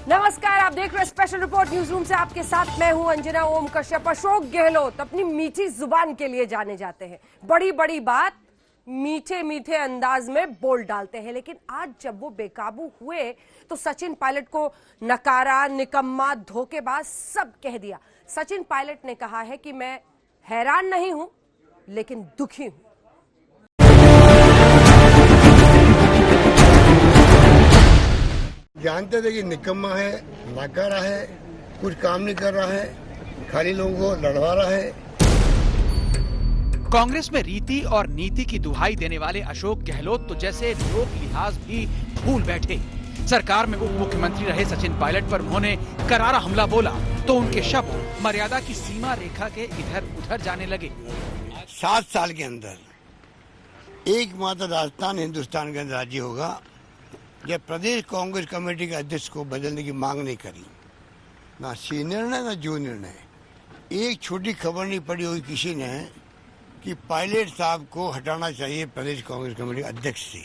नमस्कार, आप देख रहे हैं स्पेशल रिपोर्ट न्यूज रूम से। आपके साथ मैं हूं अंजना ओम कश्यप। अशोक गहलोत अपनी मीठी जुबान के लिए जाने जाते हैं। बड़ी बड़ी बात मीठे मीठे अंदाज में बोल डालते हैं, लेकिन आज जब वो बेकाबू हुए तो सचिन पायलट को नकारा, निकम्मा, धोखेबाज सब कह दिया। सचिन पायलट ने कहा है कि मैं हैरान नहीं हूं लेकिन दुखी हूं। जानते थे कि निकम्मा है, नाकारा है, कुछ काम नहीं कर रहा है, खाली लोगों को लड़वा रहा है। कांग्रेस में रीति और नीति की दुहाई देने वाले अशोक गहलोत तो जैसे लोक लिहाज भी भूल बैठे। सरकार में उप मुख्यमंत्री रहे सचिन पायलट पर उन्होंने करारा हमला बोला तो उनके शब्द मर्यादा की सीमा रेखा के इधर उधर जाने लगे। 7 साल के अंदर एकमात्र राजस्थान हिंदुस्तान का राज्य होगा जब प्रदेश कांग्रेस कमेटी के अध्यक्ष को बदलने की मांग नहीं करी, ना सी निर्णय ना जो निर्णय। एक छोटी खबर नहीं पड़ी हुई किसी ने कि पायलट साहब को हटाना चाहिए प्रदेश कांग्रेस कमेटी के अध्यक्ष से।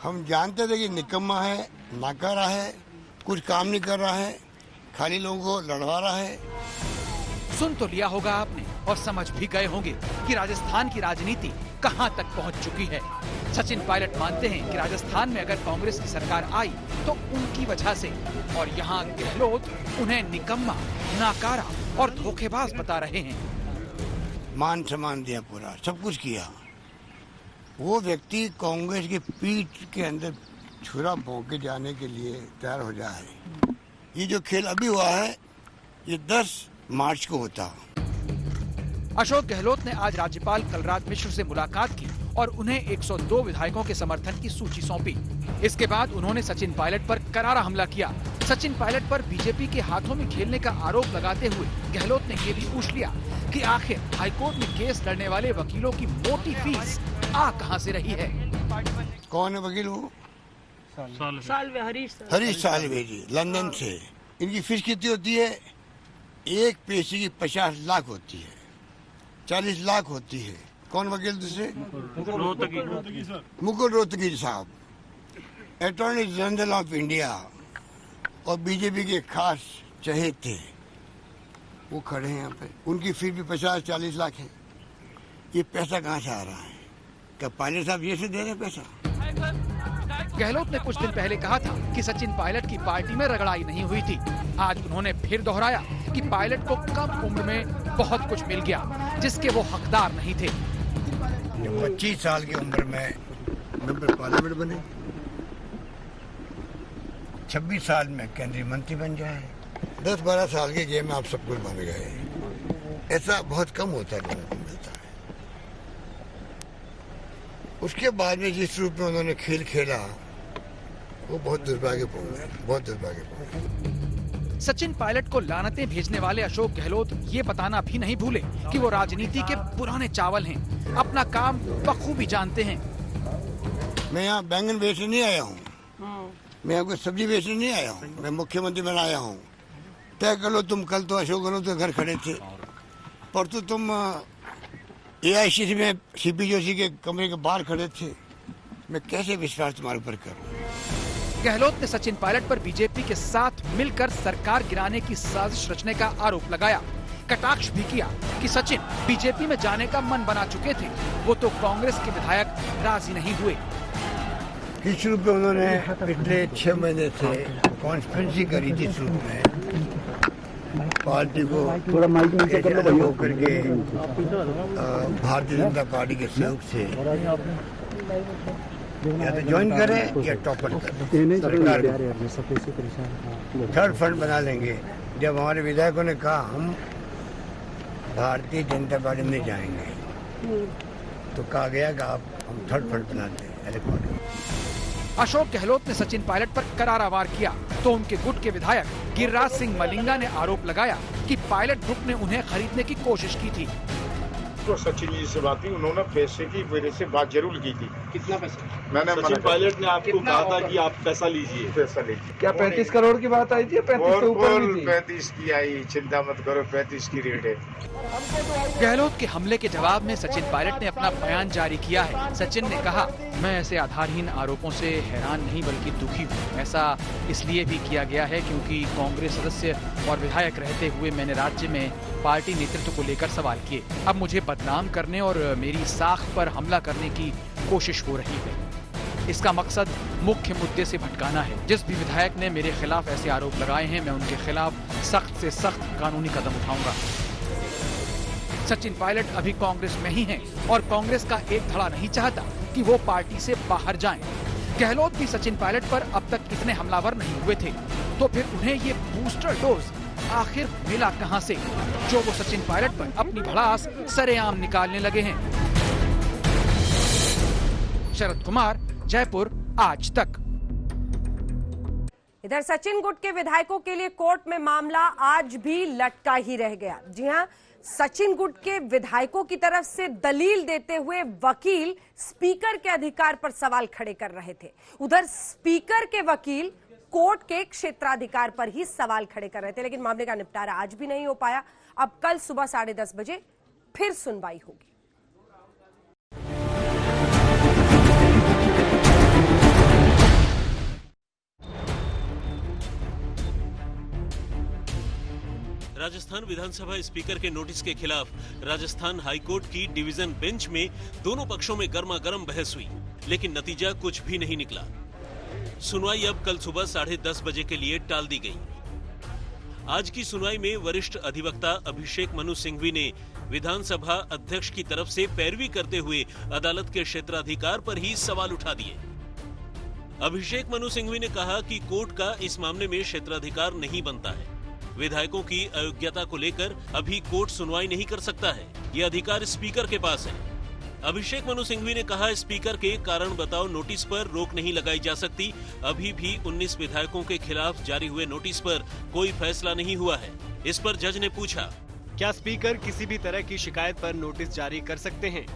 हम जानते थे कि निकम्मा है, नाकारा है, कुछ काम नहीं कर रहा है, खाली लोगों को लड़वा रहा है। सुन तो लिया होगा आपने और समझ भी गए होंगे कि राजस्थान की राजनीति कहां तक पहुंच चुकी है। सचिन पायलट मानते हैं कि राजस्थान में अगर कांग्रेस की सरकार आई तो उनकी वजह से, और यहां गहलोत उन्हें निकम्मा, नाकारा और धोखेबाज बता रहे हैं। मान सम्मान दिया, पूरा सब कुछ किया। वो व्यक्ति कांग्रेस की पीठ के अंदर छुरा भोंक के जाने के लिए तैयार हो जाए। ये जो खेल अभी हुआ है ये 10 मार्च को होता। अशोक गहलोत ने आज राज्यपाल कलराज मिश्र से मुलाकात की और उन्हें 102 विधायकों के समर्थन की सूची सौंपी। इसके बाद उन्होंने सचिन पायलट पर करारा हमला किया। सचिन पायलट पर बीजेपी के हाथों में खेलने का आरोप लगाते हुए गहलोत ने ये भी पूछ लिया कि आखिर हाईकोर्ट में केस लड़ने वाले वकीलों की मोटी फीस आ कहां से रही है। कौन है वकील? वो हरीश साल्वे जी, लंदन से। इनकी फीस कितनी होती है? एक पेशी की 50 लाख होती है, 40 लाख होती है। कौन वकील दूसरे? मुकुल रोहतगी साहब, अटॉर्नी जनरल ऑफ इंडिया और बीजेपी के खास चहेते थे, वो खड़े हैं यहाँ पे। उनकी फीस भी 50-40 लाख है। ये पैसा कहाँ से आ रहा है? क्या पायलट साहब ये से दे रहे पैसा? गहलोत ने कुछ दिन पहले कहा था कि सचिन पायलट की पार्टी में रगड़ाई नहीं हुई थी। आज उन्होंने फिर दोहराया कि पायलट को कम उम्र में बहुत कुछ मिल गया जिसके वो हकदार नहीं थे। 25 साल की उम्र में मेंबर पार्लियामेंट बने, 26 साल में केंद्रीय मंत्री बन जाए, 10-12 साल के जेब में आप सब कुछ बन गए। ऐसा बहुत कम होता है, लोगों को मिलता है। उसके बाद में जिस रूप में उन्होंने खेल खेला वो बहुत दुर्भाग्यपूर्ण है, बहुत दुर्भाग्यपूर्ण। सचिन पायलट को लानतें भेजने वाले अशोक गहलोत ये बताना भी नहीं भूले कि वो राजनीति के पुराने चावल हैं, अपना काम बखूबी जानते हैं। मैं यहाँ बैंगन बेचने नहीं आया हूँ, मैं यहाँ कोई सब्जी बेचने नहीं आया हूँ, मैं मुख्यमंत्री बना आया हूँ। तय कर लो तुम, कल तो अशोक गहलोत के घर खड़े थे, परसों तुम AICC में CP जोशी के कमरे के बाहर खड़े थे। मैं कैसे विश्वास तुम्हारे ऊपर करूं? गहलोत ने सचिन पायलट पर बीजेपी के साथ मिलकर सरकार गिराने की साजिश रचने का आरोप लगाया। कटाक्ष भी किया कि सचिन बीजेपी में जाने का मन बना चुके थे, वो तो कांग्रेस के विधायक राजी नहीं हुए। किस रूप में उन्होंने पिछले 6 महीने से कॉन्स्पिरेसी करी थी, इस रूप में पार्टी को थोड़ा अलग करके भारतीय जनता पार्टी के सहयोग से या तो ज्वाइन करें या टॉपर करें, सरकार थर्ड फ्रंट बना लेंगे। जब हमारे विधायकों ने कहा हम भारतीय जनता पार्टी में जाएंगे तो कहा गया कि आप हम थर्ड फ्रंट बनाते हैं। अशोक गहलोत ने सचिन पायलट पर करारा वार किया तो उनके गुट के विधायक गिरिराज सिंह मलिंगा ने आरोप लगाया कि पायलट ग्रुप ने उन्हें खरीदने की कोशिश की थी। तो सचिन जी से बात हुई, उन्होंने पैसे की वजह से बात जरूर की थी कितना पैसा? मैंने सचिन पायलट ने आपको कहा था कि आप पैसा लीजिए। पैसा लीजिए। क्या 35 करोड़ की बात आई थी? 35 से ऊपर भी थी? 35 की आई, चिंता मत करो, 35 की रेट है। गहलोत के हमले के जवाब में सचिन पायलट ने अपना बयान जारी किया है। सचिन ने कहा, मैं ऐसे आधारहीन आरोपों से हैरान नहीं बल्कि दुखी हूँ। ऐसा इसलिए भी किया गया है क्योंकि कांग्रेस सदस्य और विधायक रहते हुए मैंने राज्य में पार्टी नेतृत्व को लेकर सवाल किए। अब मुझे बदनाम करने और मेरी साख पर हमला करने की कोशिश हो रही है। इसका मकसद मुख्य मुद्दे से भटकाना है। जिस भी विधायक ने मेरे खिलाफ ऐसे आरोप लगाए हैं, मैं उनके खिलाफ सख्त से सख्त कानूनी कदम उठाऊंगा। सचिन पायलट अभी कांग्रेस में ही हैं और कांग्रेस का एक धड़ा नहीं चाहता कि वो पार्टी से बाहर जाएं। गहलोत भी सचिन पायलट पर अब तक इतने हमलावर नहीं हुए थे, तो फिर उन्हें ये बूस्टर डोज आखिर मिला कहां से, जो वो सचिन पायलट पर अपनी भड़ास सरेआम निकालने लगे हैं। शरद कुमार, जयपुर, आज तक। इधर सचिन गुट के विधायकों के लिए कोर्ट में मामला आज भी लटका ही रह गया। जी हां, सचिन गुट के विधायकों की तरफ से दलील देते हुए वकील स्पीकर के अधिकार पर सवाल खड़े कर रहे थे। उधर स्पीकर के वकील कोर्ट के क्षेत्राधिकार पर ही सवाल खड़े कर रहे थे, लेकिन मामले का निपटारा आज भी नहीं हो पाया। अब कल सुबह 10:30 बजे फिर सुनवाई होगी। राजस्थान विधानसभा स्पीकर के नोटिस के खिलाफ राजस्थान हाईकोर्ट की डिवीजन बेंच में दोनों पक्षों में गर्मागर्म बहस हुई, लेकिन नतीजा कुछ भी नहीं निकला। सुनवाई अब कल सुबह 10:30 बजे के लिए टाल दी गई। आज की सुनवाई में वरिष्ठ अधिवक्ता अभिषेक मनु सिंघवी ने विधानसभा अध्यक्ष की तरफ से पैरवी करते हुए अदालत के क्षेत्राधिकार पर ही सवाल उठा दिए। अभिषेक मनु सिंघवी ने कहा कि कोर्ट का इस मामले में क्षेत्राधिकार नहीं बनता है। विधायकों की अयोग्यता को लेकर अभी कोर्ट सुनवाई नहीं कर सकता है, ये अधिकार स्पीकर के पास है। अभिषेक मनु सिंघवी ने कहा, स्पीकर के कारण बताओ नोटिस पर रोक नहीं लगाई जा सकती। अभी भी 19 विधायकों के खिलाफ जारी हुए नोटिस पर कोई फैसला नहीं हुआ है। इस पर जज ने पूछा, क्या स्पीकर किसी भी तरह की शिकायत पर नोटिस जारी कर सकते हैं?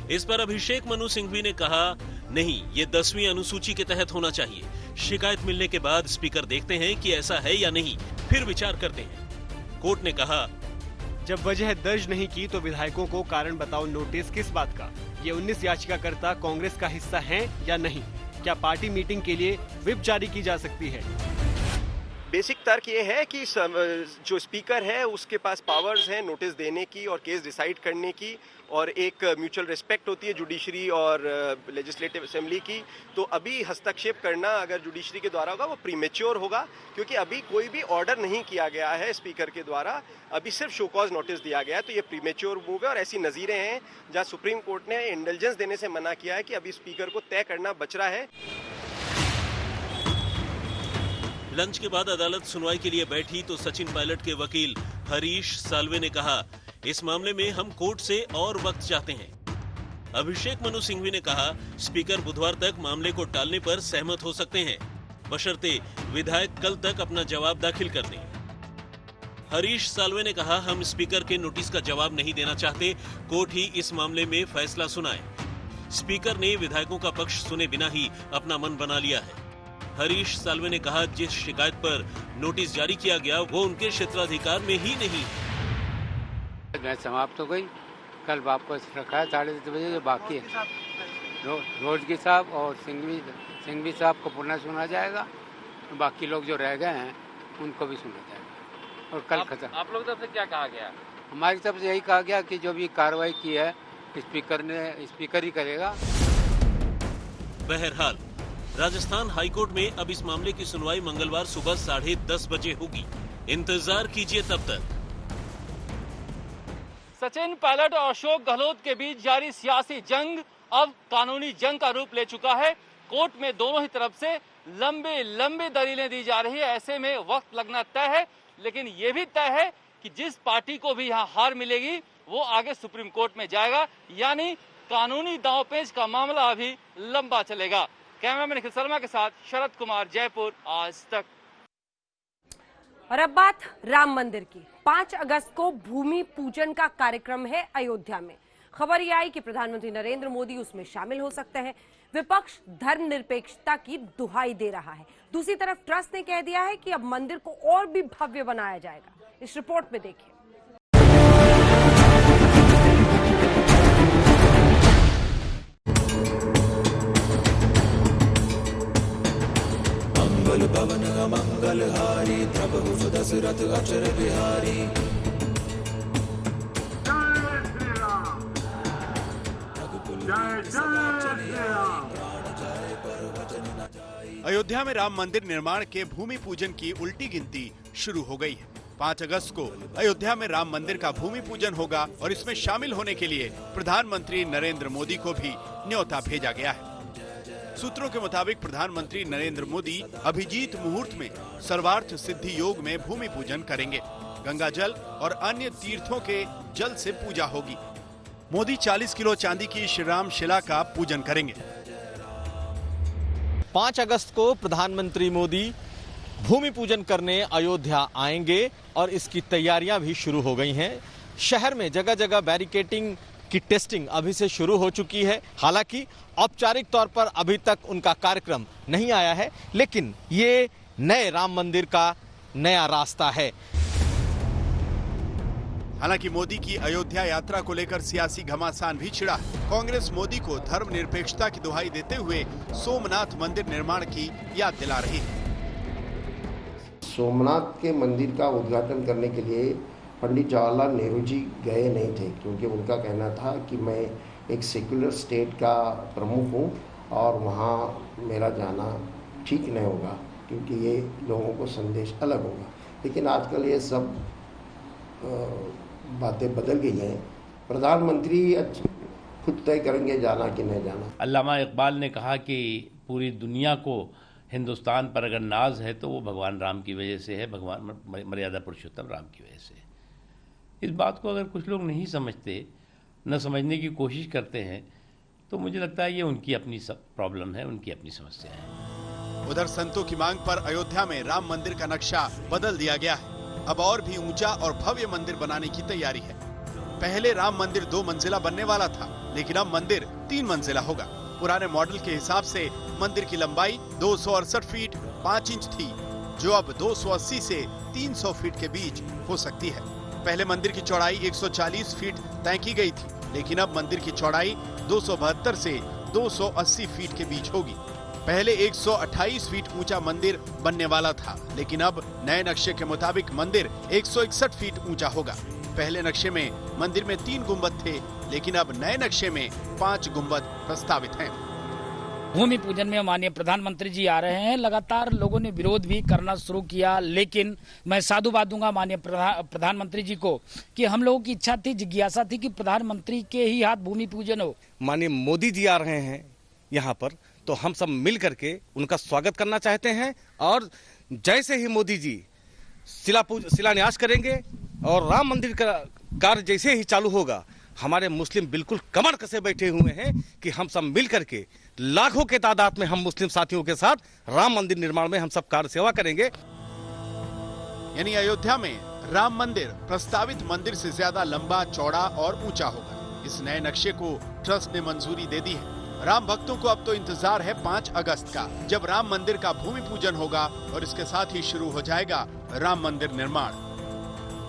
इस पर अभिषेक मनु सिंघवी ने कहा, नहीं, ये 10वीं अनुसूची के तहत होना चाहिए। शिकायत मिलने के बाद स्पीकर देखते हैं कि ऐसा है या नहीं, फिर विचार करते हैं। कोर्ट ने कहा, जब वजह दर्ज नहीं की तो विधायकों को कारण बताओ नोटिस किस बात का? ये 19 याचिकाकर्ता कांग्रेस का हिस्सा हैं या नहीं? क्या पार्टी मीटिंग के लिए व्हिप जारी की जा सकती है? बेसिक तर्क ये है कि जो स्पीकर है उसके पास पावर्स हैं नोटिस देने की और केस डिसाइड करने की, और एक म्यूचुअल रिस्पेक्ट होती है जुडिशरी और लेजिस्लेटिव असेंबली की। तो अभी हस्तक्षेप करना अगर जुडिशरी के द्वारा होगा वो प्रीमेच्योर होगा, क्योंकि अभी कोई भी ऑर्डर नहीं किया गया है स्पीकर के द्वारा, अभी सिर्फ शो कॉज नोटिस दिया गया है। तो ये प्रीमेच्योर मूव है और ऐसी नज़ीरें हैं जहाँ सुप्रीम कोर्ट ने इंडल्जेंस देने से मना किया है कि अभी स्पीकर को तय करना बच रहा है। लंच के बाद अदालत सुनवाई के लिए बैठी तो सचिन पायलट के वकील हरीश साल्वे ने कहा, इस मामले में हम कोर्ट से और वक्त चाहते हैं। अभिषेक मनु सिंघवी ने कहा, स्पीकर बुधवार तक मामले को टालने पर सहमत हो सकते हैं, बशर्ते विधायक कल तक अपना जवाब दाखिल कर दें। हरीश साल्वे ने कहा, हम स्पीकर के नोटिस का जवाब नहीं देना चाहते, कोर्ट ही इस मामले में फैसला सुनाए। स्पीकर ने विधायकों का पक्ष सुने बिना ही अपना मन बना लिया है। हरीश साल्वे ने कहा, जिस शिकायत पर नोटिस जारी किया गया वो उनके क्षेत्राधिकार में ही नहीं है। मैच समाप्त हो गई, कल वापस रखा है 10:30 बजे जो बाकी है। रोजगी साहब और सिंघवी साहब को पुनः सुना जाएगा, बाकी लोग जो रह गए हैं उनको भी सुना जाएगा और कल खत्म। आप लोग तरफ से क्या कहा गया? हमारी तरफ से यही कहा गया कि जो भी कार्रवाई की है स्पीकर ही करेगा। बहरहाल राजस्थान हाईकोर्ट में अब इस मामले की सुनवाई मंगलवार सुबह 10:30 बजे होगी। इंतजार कीजिए तब तक। सचिन पायलट और अशोक गहलोत के बीच जारी सियासी जंग अब कानूनी जंग का रूप ले चुका है। कोर्ट में दोनों ही तरफ से लंबे दलीलें दी जा रही है। ऐसे में वक्त लगना तय है, लेकिन ये भी तय है कि जिस पार्टी को भी यहाँ हार मिलेगी वो आगे सुप्रीम कोर्ट में जाएगा, यानी कानूनी दांवपेच का मामला अभी लंबा चलेगा। कैमरामैन निखिल शर्मा के साथ शरद कुमार, जयपुर, आज तक। और अब बात राम मंदिर की। 5 अगस्त को भूमि पूजन का कार्यक्रम है अयोध्या में। खबर ये आई कि प्रधानमंत्री नरेंद्र मोदी उसमें शामिल हो सकते हैं। विपक्ष धर्मनिरपेक्षता की दुहाई दे रहा है। दूसरी तरफ ट्रस्ट ने कह दिया है कि अब मंदिर को और भी भव्य बनाया जाएगा। इस रिपोर्ट में देखिए। मंगल भवन अमंगलहारी प्रभु सुदशरथ अक्षर बिहारी। अयोध्या में राम मंदिर निर्माण के भूमि पूजन की उल्टी गिनती शुरू हो गई है। 5 अगस्त को अयोध्या में राम मंदिर का भूमि पूजन होगा और इसमें शामिल होने के लिए प्रधानमंत्री नरेंद्र मोदी को भी न्योता भेजा गया है। सूत्रों के मुताबिक प्रधानमंत्री नरेंद्र मोदी अभिजीत मुहूर्त में सर्वार्थ सिद्धि योग में भूमि पूजन करेंगे। गंगा जल और अन्य तीर्थों के जल से पूजा होगी। मोदी 40 किलो चांदी की श्री राम शिला का पूजन करेंगे। 5 अगस्त को प्रधानमंत्री मोदी भूमि पूजन करने अयोध्या आएंगे और इसकी तैयारियां भी शुरू हो गई हैं। शहर में जगह जगह बैरिकेडिंग की टेस्टिंग अभी से शुरू हो चुकी है। हालांकि औपचारिक तौर पर अभी तक उनका कार्यक्रम नहीं आया है, लेकिन ये नए राम मंदिर का नया रास्ता है। हालांकि मोदी की अयोध्या यात्रा को लेकर सियासी घमासान भी छिड़ा है। कांग्रेस मोदी को धर्मनिरपेक्षता की दुहाई देते हुए सोमनाथ मंदिर निर्माण की याद दिला रही है। सोमनाथ के मंदिर का उद्घाटन करने के लिए पंडित जवाहरलाल नेहरू जी गए नहीं थे, क्योंकि उनका कहना था कि मैं एक सेक्युलर स्टेट का प्रमुख हूँ और वहाँ मेरा जाना ठीक नहीं होगा, क्योंकि ये लोगों को संदेश अलग होगा। लेकिन आजकल ये सब बातें बदल गई हैं। प्रधानमंत्री खुद तय करेंगे जाना कि नहीं जाना। अल्लामा इकबाल ने कहा कि पूरी दुनिया को हिंदुस्तान पर अगर नाज है तो वो भगवान राम की वजह से है, भगवान मर्यादा पुरुषोत्तम राम की वजह से। इस बात को अगर कुछ लोग नहीं समझते, न समझने की कोशिश करते हैं, तो मुझे लगता है ये उनकी अपनी प्रॉब्लम है, उनकी अपनी समस्या है। उधर संतों की मांग पर अयोध्या में राम मंदिर का नक्शा बदल दिया गया है। अब और भी ऊंचा और भव्य मंदिर बनाने की तैयारी है। पहले राम मंदिर 2 मंजिला बनने वाला था, लेकिन अब मंदिर 3 मंजिला होगा। पुराने मॉडल के हिसाब से मंदिर की लंबाई 268 फीट 5 इंच थी, जो अब 280 से 300 फीट के बीच हो सकती है। पहले मंदिर की चौड़ाई 140 फीट तय की गई थी, लेकिन अब मंदिर की चौड़ाई 272 से 280 फीट के बीच होगी। पहले 128 फीट ऊंचा मंदिर बनने वाला था, लेकिन अब नए नक्शे के मुताबिक मंदिर 161 फीट ऊंचा होगा। पहले नक्शे में मंदिर में 3 गुंबद थे, लेकिन अब नए नक्शे में 5 गुंबद प्रस्तावित हैं। भूमि पूजन में माननीय प्रधानमंत्री जी आ रहे हैं। लगातार लोगों ने विरोध भी करना शुरू किया, लेकिन मैं साधुवाद दूंगा माननीय प्रधानमंत्री जी को कि हम लोगों की इच्छा थी, जिज्ञासा थी कि प्रधानमंत्री के ही हाथ भूमि पूजन हो। माननीय मोदी जी आ रहे हैं यहाँ पर, तो हम सब मिल करके उनका स्वागत करना चाहते हैं। और जैसे ही मोदी जी शिलान्यास करेंगे और राम मंदिर का कार्य जैसे ही चालू होगा, हमारे मुस्लिम बिल्कुल कमर कसे बैठे हुए हैं कि हम सब मिल करके लाखों के तादाद में हम मुस्लिम साथियों के साथ राम मंदिर निर्माण में हम सब कार्य सेवा करेंगे। यानी अयोध्या में राम मंदिर प्रस्तावित मंदिर से ज्यादा लंबा, चौड़ा और ऊंचा होगा। इस नए नक्शे को ट्रस्ट ने मंजूरी दे दी है। राम भक्तों को अब तो इंतजार है 5 अगस्त का, जब राम मंदिर का भूमि पूजन होगा और इसके साथ ही शुरू हो जाएगा राम मंदिर निर्माण।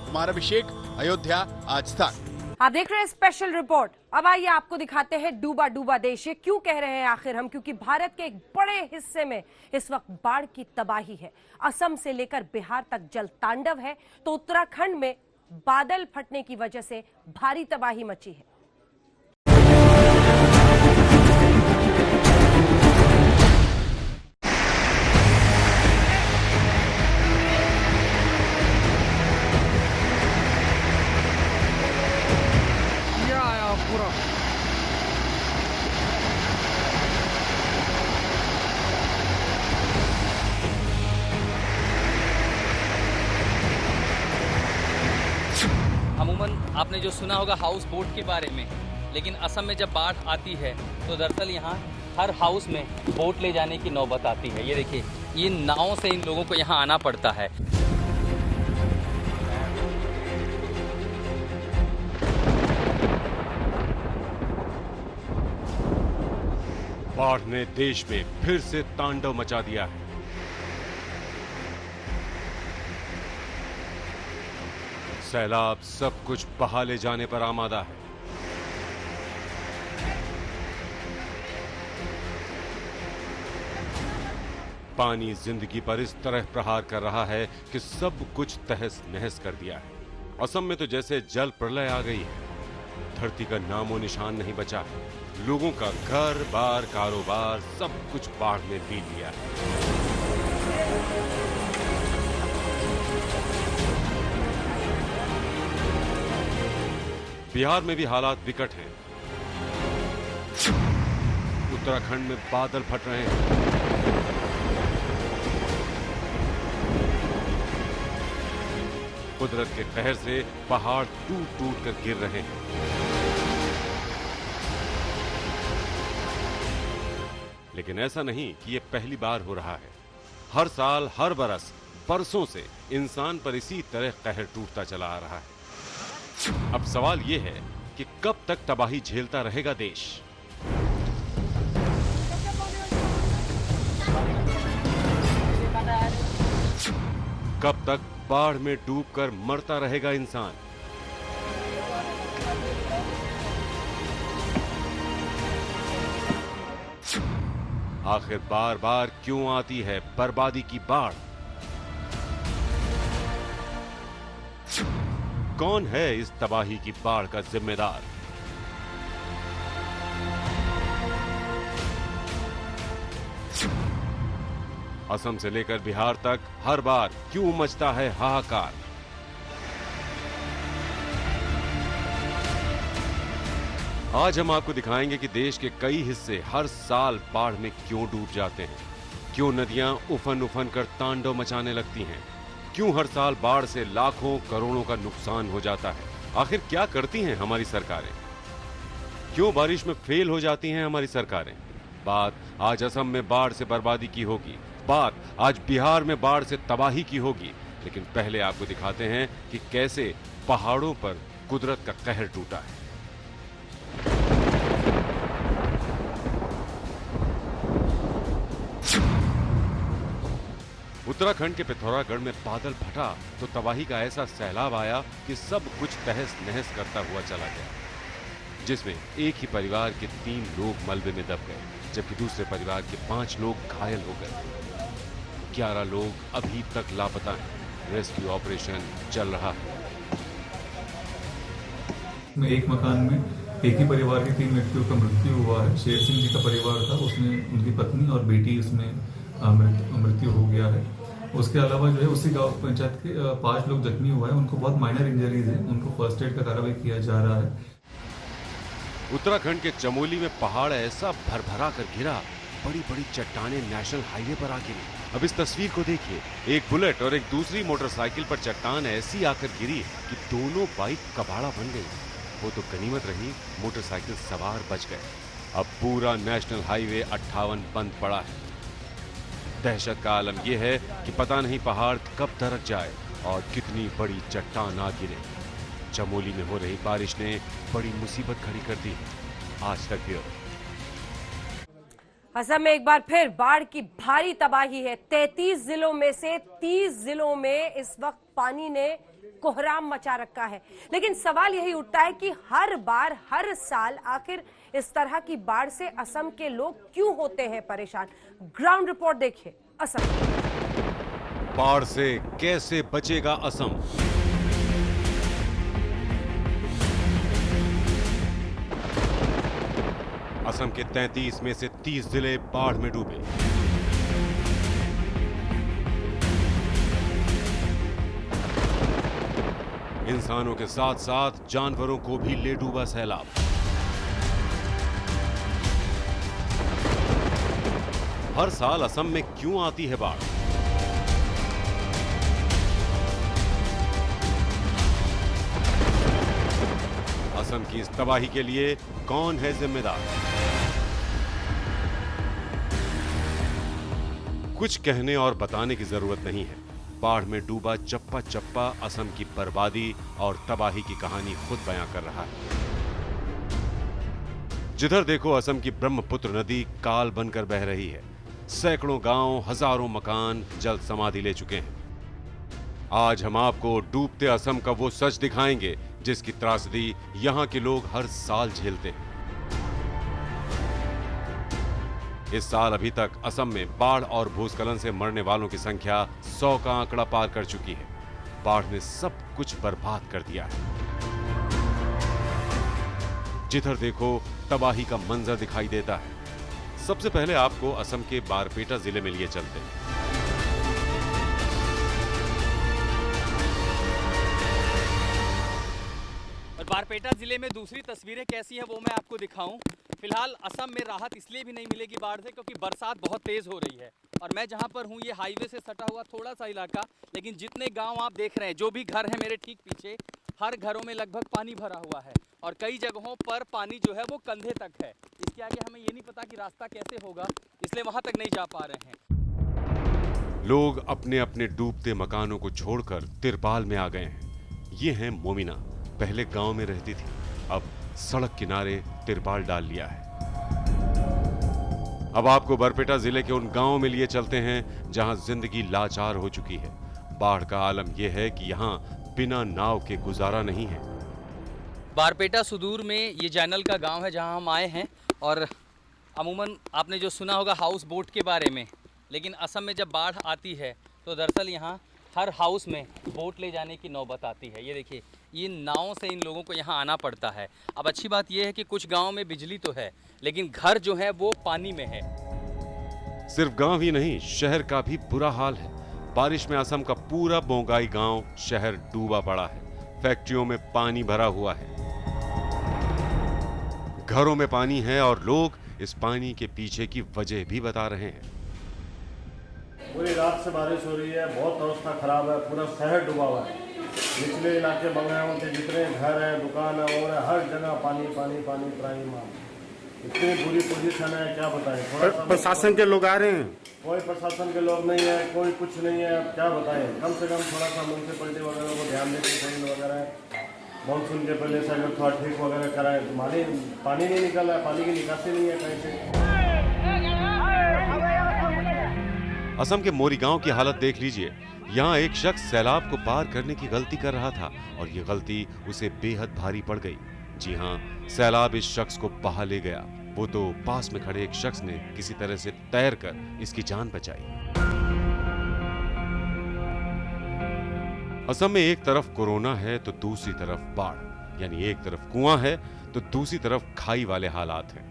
कुमार अभिषेक, अयोध्या आज तक। आप देख रहे हैं स्पेशल रिपोर्ट। अब आइए आपको दिखाते हैं डूबा डूबा देश। ये क्यों कह रहे हैं आखिर हम? क्योंकि भारत के एक बड़े हिस्से में इस वक्त बाढ़ की तबाही है। असम से लेकर बिहार तक जल तांडव है, तो उत्तराखंड में बादल फटने की वजह से भारी तबाही मची है। अमूमन आपने जो सुना होगा हाउस बोट के बारे में, लेकिन असम में जब बाढ़ आती है तो दरअसल यहाँ हर हाउस में बोट ले जाने की नौबत आती है। ये देखिए, ये नावों से इन लोगों को यहाँ आना पड़ता है। बाढ़ ने देश में फिर से तांडव मचा दिया है। सैलाब सब कुछ बहा ले जाने पर आमादा है। पानी जिंदगी पर इस तरह प्रहार कर रहा है कि सब कुछ तहस नहस कर दिया है। असम में तो जैसे जल प्रलय आ गई है। धरती का नामो निशान नहीं बचा है। लोगों का घर बार कारोबार सब कुछ बाढ़ में पी लिया है। बिहार में भी हालात विकट हैं। उत्तराखंड में बादल फट रहे हैं। कुदरत के कहर से पहाड़ टूट टूट कर गिर रहे हैं। लेकिन ऐसा नहीं कि ये पहली बार हो रहा है। हर साल हर बरस बरसों से इंसान पर इसी तरह कहर टूटता चला आ रहा है। अब सवाल ये है कि कब तक तबाही झेलता रहेगा देश। कब तक बाढ़ में डूबकर मरता रहेगा इंसान। आखिर बार बार क्यों आती है बर्बादी की बाढ़। कौन है इस तबाही की बाढ़ का जिम्मेदार। असम से लेकर बिहार तक हर बार क्यों मचता है हाहाकार। आज हम आपको दिखाएंगे कि देश के कई हिस्से हर साल बाढ़ में क्यों डूब जाते हैं, क्यों नदियां उफन उफन कर तांडव मचाने लगती हैं, क्यों हर साल बाढ़ से लाखों करोड़ों का नुकसान हो जाता है। आखिर क्या करती हैं हमारी सरकारें, क्यों बारिश में फेल हो जाती हैं हमारी सरकारें। बात आज असम में बाढ़ से बर्बादी की होगी, बात आज बिहार में बाढ़ से तबाही की होगी। लेकिन पहले आपको दिखाते हैं कि कैसे पहाड़ों पर कुदरत का कहर टूटा है। उत्तराखंड के पिथौरागढ़ में बादल फटा तो तबाही का ऐसा सैलाब आया कि सब कुछ तहस नहस करता हुआ चला गया, जिसमें एक ही परिवार के 3 लोग मलबे में दब गए, जबकि दूसरे परिवार के 5 लोग घायल हो गए। 11 लोग अभी तक लापता हैं। रेस्क्यू ऑपरेशन चल रहा है। एक मकान में एक ही परिवार के 3 व्यक्तियों का मृत्यु हुआ है। शेर सिंह जी का परिवार था, उसमें उनकी पत्नी और बेटी उसमें मृत्यु हो गया है। उसके अलावा जो है उसी गांव पंचायत के 5 लोग जख्मी हुए हैं। उनको बहुत माइनर इंजरीज है, उनको फर्स्ट एड का कार्रवाई किया जा रहा है। उत्तराखंड के चमोली में पहाड़ ऐसा भरभरा कर गिरा, बड़ी बड़ी चट्टानें नेशनल हाईवे पर आ गिरी। अब इस तस्वीर को देखिए, एक बुलेट और एक दूसरी मोटरसाइकिल पर चट्टान ऐसी आकर गिरी कि दोनों बाइक कबाड़ा बन गई। वो तो गनीमत रही, मोटरसाइकिल सवार बच गए। अब पूरा नेशनल हाईवे 58 बंद पड़ा है। दहशत का आलम यह है कि पता नहीं पहाड़ कब दरक जाए और कितनी बड़ी चट्टान आ गिरे। चमोली में हो रही बारिश ने बड़ी मुसीबत खड़ी कर दी। आज तक ब्यूरो। असम में एक बार फिर बाढ़ की भारी तबाही है। 33 जिलों में से 30 जिलों में इस वक्त पानी ने कोहराम मचा रखा है। लेकिन सवाल यही उठता है कि हर बार हर साल आखिर इस तरह की बाढ़ से असम के लोग क्यों होते हैं परेशान। ग्राउंड रिपोर्ट देखिए असम। बाढ़ से कैसे बचेगा असम। असम के 33 में से 30 जिले बाढ़ में डूबे। इंसानों के साथ साथ जानवरों को भी ले डूबा सैलाब। हर साल असम में क्यों आती है बाढ़। असम की इस तबाही के लिए कौन है जिम्मेदार। कुछ कहने और बताने की जरूरत नहीं है। बाढ़ में डूबा चप्पा चप्पा असम की बर्बादी और तबाही की कहानी खुद बयां कर रहा है। जिधर देखो असम की ब्रह्मपुत्र नदी काल बनकर बह रही है। सैकड़ों गांव, हजारों मकान जल समाधि ले चुके हैं। आज हम आपको डूबते असम का वो सच दिखाएंगे जिसकी त्रासदी यहां के लोग हर साल झेलते हैं। इस साल अभी तक असम में बाढ़ और भूस्खलन से मरने वालों की संख्या 100 का आंकड़ा पार कर चुकी है। बाढ़ ने सब कुछ बर्बाद कर दिया है। जिधर देखो तबाही का मंजर दिखाई देता है। सबसे पहले आपको असम के बारपेटा जिले में लिए चलते हैं। और बारपेटा जिले में दूसरी तस्वीरें कैसी है वो मैं आपको दिखाऊं। फिलहाल असम में राहत इसलिए भी नहीं मिलेगी बाढ़ से क्योंकि बरसात बहुत तेज हो रही है। और मैं जहां पर हूं ये हाईवे से सटा हुआ थोड़ा सा इलाका, लेकिन जितने गांव आप देख रहे हैं, जो भी घर है मेरे ठीक पीछे, हर घरों में लगभग पानी भरा हुआ है और कई जगहों पर पानी जो है वो कंधे तक है। इसके आगे हमें ये नहीं पता कि रास्ता कैसे होगा, इसलिए वहां तक नहीं जा पा रहे हैं। लोग अपने अपने डूबते मकानों को छोड़कर तिरपाल में आ गए हैं। ये है मोमिना, पहले गांव में रहती थी, अब सड़क किनारे तिरपाल डाल लिया है। अब आपको बरपेटा जिले के उन गांवों में लिए चलते हैं जहां जिंदगी लाचार हो चुकी है। बाढ़ का आलम यह है कि यहां बिना नाव के गुजारा नहीं है। बारपेटा सुदूर में ये जैनल का गांव है जहां हम आए हैं। और अमूमन आपने जो सुना होगा हाउस बोट के बारे में, लेकिन असम में जब बाढ़ आती है तो दरअसल यहाँ हर हाउस में बोट ले जाने की नौबत आती है। ये देखिए, ये नावों से इन लोगों को यहाँ आना पड़ता है। अब अच्छी बात यह है कि कुछ गाँव में बिजली तो है, लेकिन घर जो है वो पानी में है। सिर्फ गांव ही नहीं, शहर का भी बुरा हाल है। बारिश में असम का पूरा बोंगाई गांव शहर डूबा पड़ा है। फैक्ट्रियों में पानी भरा हुआ है, घरों में पानी है और लोग इस पानी के पीछे की वजह भी बता रहे हैं। पूरी रात से बारिश हो रही है, बहुत अवस्था खराब है, पूरा शहर डूबा हुआ है। निचले इलाके बंगाल के जितने घर है, दुकान है और हर जगह पानी पानी पानी प्राणी। इतनी बुरी पोजीशन है, क्या बताएं। प्रशासन के लोग आ रहे हैं? कोई प्रशासन के लोग नहीं है, कोई कुछ नहीं है, क्या बताएं। कम से कम थोड़ा सा म्यूनसिपलिटी वगैरह को ध्यान देते ड्रेन वगैरह मानसून के पहले से अगर थोड़ा ठीक वगैरह कराए। पानी नहीं निकल रहा है, पानी की निकासी नहीं है कहीं से। असम के मोरीगांव की हालत देख लीजिए। यहाँ एक शख्स सैलाब को पार करने की गलती कर रहा था और ये गलती उसे बेहद भारी पड़ गई। जी हाँ, सैलाब इस शख्स को बहा ले गया। वो तो पास में खड़े एक शख्स ने किसी तरह से तैरकर इसकी जान बचाई। असम में एक तरफ कोरोना है तो दूसरी तरफ बाढ़, यानी एक तरफ कुआं है तो दूसरी तरफ खाई वाले हालात हैं।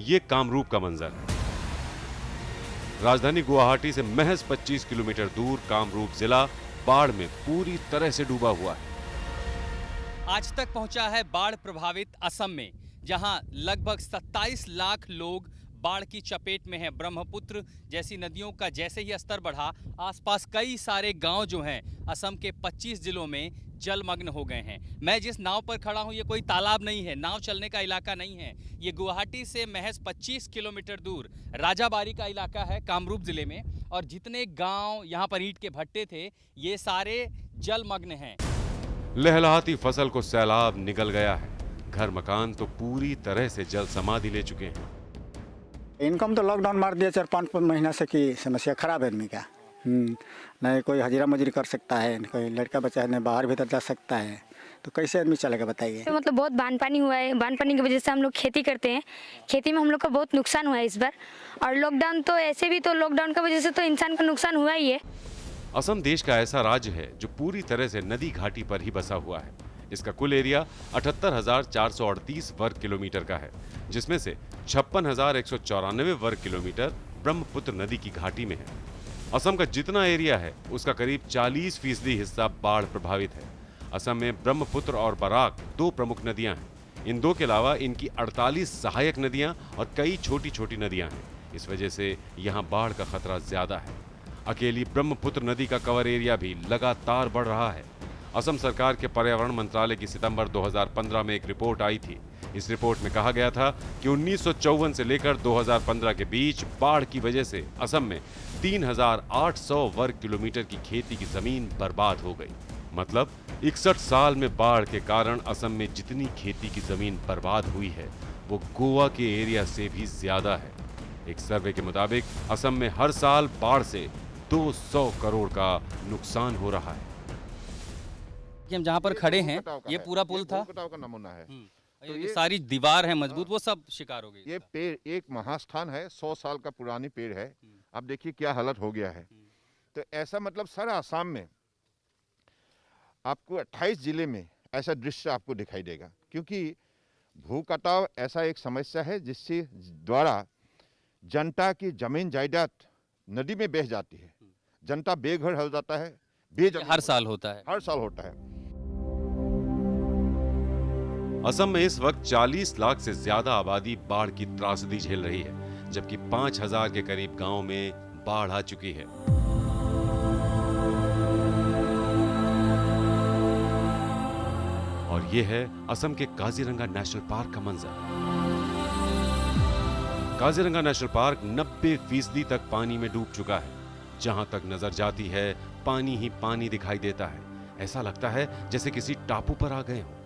ये कामरूप का मंजर है। राजधानी गुवाहाटी से महज 25 किलोमीटर दूर कामरूप जिला बाढ़ में पूरी तरह से डूबा हुआ है। आज तक पहुंचा है बाढ़ प्रभावित असम में, जहां लगभग 27 लाख लोग बाढ़ की चपेट में हैं। ब्रह्मपुत्र जैसी नदियों का जैसे ही स्तर बढ़ा, आसपास कई सारे गांव जो हैं असम के 25 जिलों में जलमग्न हो गए हैं। मैं जिस नाव पर खड़ा हूं ये कोई तालाब नहीं है, नाव चलने का इलाका नहीं है। ये गुवाहाटी से महज 25 किलोमीटर दूर राजाबारी का इलाका है कामरूप जिले में। और जितने गांव यहाँ पर ईंट के भट्टे थे ये सारे जलमग्न हैं। लहलहाती फसल को सैलाब निगल गया है। घर मकान तो पूरी तरह से जल समाधि ले चुके हैं। इनकम तो लॉकडाउन मार दिया 4-5 महीना से की समस्या खराब है आदमी का। नहीं कोई हजीरा मजदूरी कर सकता है, कोई लड़का बच्चा है बाहर भीतर जा सकता है, तो कैसे आदमी चलेगा बताइए। तो मतलब बहुत बानपानी हुआ है, बानपानी की वजह से हम लोग खेती करते हैं, खेती में हम लोग का बहुत नुकसान हुआ है इस बार। और लॉकडाउन तो ऐसे भी तो लॉकडाउन की वजह से तो इंसान का नुकसान हुआ ही है। असम देश का ऐसा राज्य है जो पूरी तरह से नदी घाटी पर ही बसा हुआ है। इसका कुल एरिया 78,438 वर्ग किलोमीटर का है, जिसमें से 56,194 वर्ग किलोमीटर ब्रह्मपुत्र नदी की घाटी में है। असम का जितना एरिया है उसका करीब 40% हिस्सा बाढ़ प्रभावित है। असम में ब्रह्मपुत्र और बराक दो प्रमुख नदियां हैं। इन दो के अलावा इनकी 48 सहायक नदियां और कई छोटी छोटी नदियां हैं। इस वजह से यहाँ बाढ़ का खतरा ज्यादा है। अकेली ब्रह्मपुत्र नदी का कवर एरिया भी लगातार बढ़ रहा है। असम सरकार के पर्यावरण मंत्रालय की सितंबर 2015 में एक रिपोर्ट आई थी। इस रिपोर्ट में कहा गया था कि 1954 से लेकर 2015 के बीच बाढ़ की वजह से असम में 3,800 वर्ग किलोमीटर की खेती की जमीन बर्बाद हो गई। मतलब 61 साल में बाढ़ के कारण असम में जितनी खेती की जमीन बर्बाद हुई है वो गोवा के एरिया से भी ज्यादा है। एक सर्वे के मुताबिक असम में हर साल बाढ़ से 200 करोड़ का नुकसान हो रहा है। हम जहाँ पर खड़े हैं ये पूरा पुल था, का नमूना है। तो ये सारी दीवार है मजबूत, वो सब शिकार हो गई। ये पेड़ एक महास्थान है, 100 साल का पुरानी पेड़ है। अब देखिए क्या हालत हो गया है। तो ऐसा मतलब सारा असम में आपको 28 जिले में ऐसा दृश्य आपको दिखाई देगा, क्योंकि भू कटाव ऐसा एक समस्या है जिससे द्वारा जनता की जमीन जायदाद नदी में बह जाती है, जनता बेघर हो जाता है। हर साल होता है, हर साल होता है। असम में इस वक्त 40 लाख से ज्यादा आबादी बाढ़ की त्रासदी झेल रही है, जबकि 5000 के करीब गांव में बाढ़ आ चुकी है। और ये है असम के काजीरंगा नेशनल पार्क का मंजर। काजीरंगा नेशनल पार्क 90% तक पानी में डूब चुका है। जहां तक नजर जाती है पानी ही पानी दिखाई देता है। ऐसा लगता है जैसे किसी टापू पर आ गए हों।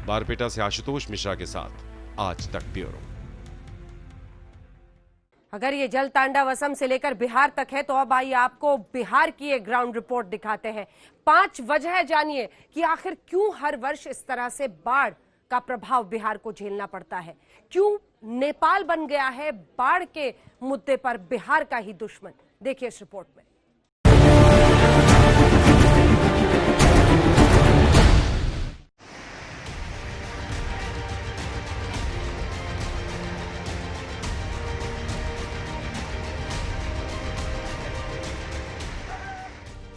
बारपेटा से आशुतोष मिश्रा के साथ आज तक ब्यूरो। अगर ये जल तांडव असम से लेकर बिहार तक है तो अब आइए आपको बिहार की एक ग्राउंड रिपोर्ट दिखाते हैं। 5 वजह जानिए कि आखिर क्यों हर वर्ष इस तरह से बाढ़ का प्रभाव बिहार को झेलना पड़ता है। क्यों नेपाल बन गया है बाढ़ के मुद्दे पर बिहार का ही दुश्मन। देखिए इस रिपोर्ट में।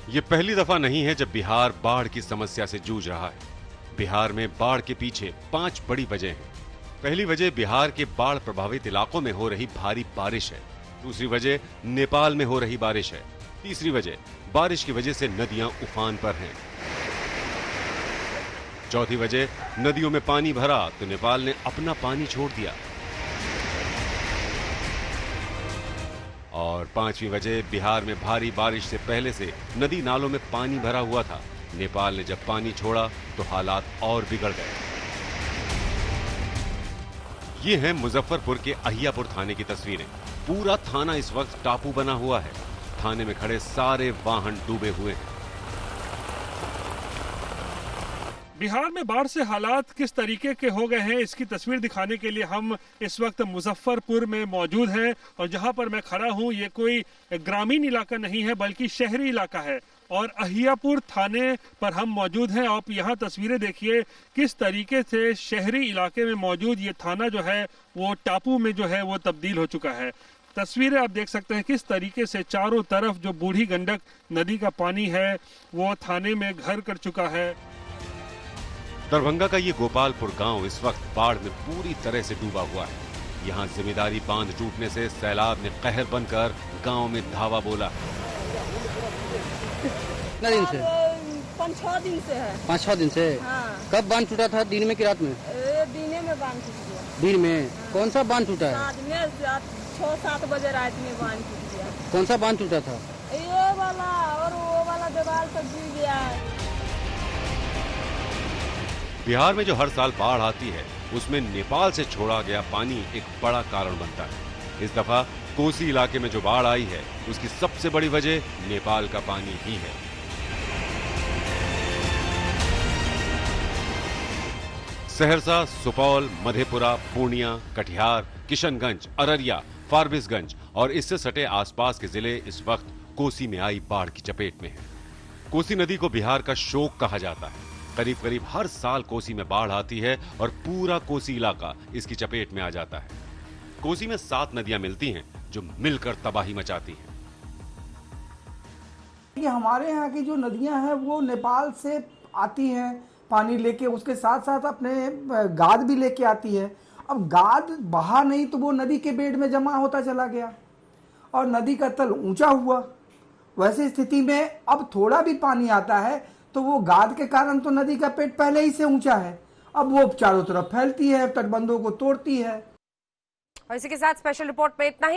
ये पहली दफा नहीं है जब बिहार बाढ़ की समस्या से जूझ रहा है। बिहार में बाढ़ के पीछे 5 बड़ी वजह हैं। पहली वजह बिहार के बाढ़ प्रभावित इलाकों में हो रही भारी बारिश है। दूसरी वजह नेपाल में हो रही बारिश है। तीसरी वजह बारिश की वजह से नदियां उफान पर हैं। चौथी वजह नदियों में पानी भरा तो नेपाल ने अपना पानी छोड़ दिया। और 5वीं वजह बिहार में भारी बारिश से पहले से नदी नालों में पानी भरा हुआ था। नेपाल ने जब पानी छोड़ा तो हालात और बिगड़ गए। ये है मुजफ्फरपुर के अहियापुर थाने की तस्वीरें। पूरा थाना इस वक्त टापू बना हुआ है। थाने में खड़े सारे वाहन डूबे हुए हैं। बिहार में बाढ़ से हालात किस तरीके के हो गए हैं इसकी तस्वीर दिखाने के लिए हम इस वक्त मुजफ्फरपुर में मौजूद हैं। और जहां पर मैं खड़ा हूं ये कोई ग्रामीण इलाका नहीं है बल्कि शहरी इलाका है और अहियापुर थाने पर हम मौजूद हैं। आप यहां तस्वीरें देखिए किस तरीके से शहरी इलाके में मौजूद ये थाना जो है वो टापू में जो है वो तब्दील हो चुका है। तस्वीरें आप देख सकते हैं किस तरीके से चारों तरफ जो बूढ़ी गंडक नदी का पानी है वो थाने में घर कर चुका है। दरभंगा का ये गोपालपुर गांव इस वक्त बाढ़ में पूरी तरह से डूबा हुआ है। यहाँ जिम्मेदारी बांध टूटने से सैलाब ने कहर बनकर गांव में धावा बोला। कितना दिन से? 5-6 दिन से है। 5-6 दिन से? हाँ। कब बांध टूटा था, दिन में कि रात में? दिन में बांध टूट गया। दिन में? हाँ। कौन सा बांध टूटा है? 6-7 बजे रात में बांध टूट गया। कौन सा बांध टूटा था? ये वाला और वो वाला दीवार सब गिर गया है। बिहार में जो हर साल बाढ़ आती है उसमें नेपाल से छोड़ा गया पानी एक बड़ा कारण बनता है। इस दफा कोसी इलाके में जो बाढ़ आई है उसकी सबसे बड़ी वजह नेपाल का पानी ही है। सहरसा, सुपौल, मधेपुरा, पूर्णिया, कटिहार, किशनगंज, अररिया, फारबिसगंज और इससे सटे आसपास के जिले इस वक्त कोसी में आई बाढ़ की चपेट में हैं। कोसी नदी को बिहार का शोक कहा जाता है। करीब करीब हर साल कोसी में बाढ़ आती है और पूरा कोसी इलाका इसकी चपेट में आ जाता है। कोसी में 7 नदियां मिलती हैं जो मिलकर तबाही मचाती हैं। ये हमारे यहाँ की जो नदियां हैं वो नेपाल से आती हैं पानी लेके, उसके साथ साथ अपने गाद भी लेके आती है। अब गाद बहा नहीं तो वो नदी के बेड में जमा होता चला गया और नदी का तल ऊंचा हुआ। वैसे स्थिति में अब थोड़ा भी पानी आता है तो वो गाद के कारण तो नदी का पेट पहले ही से ऊंचा है, अब वो चारों तरफ फैलती है, तटबंधों को तोड़ती है। और इसी के साथ स्पेशल रिपोर्ट में इतना ही।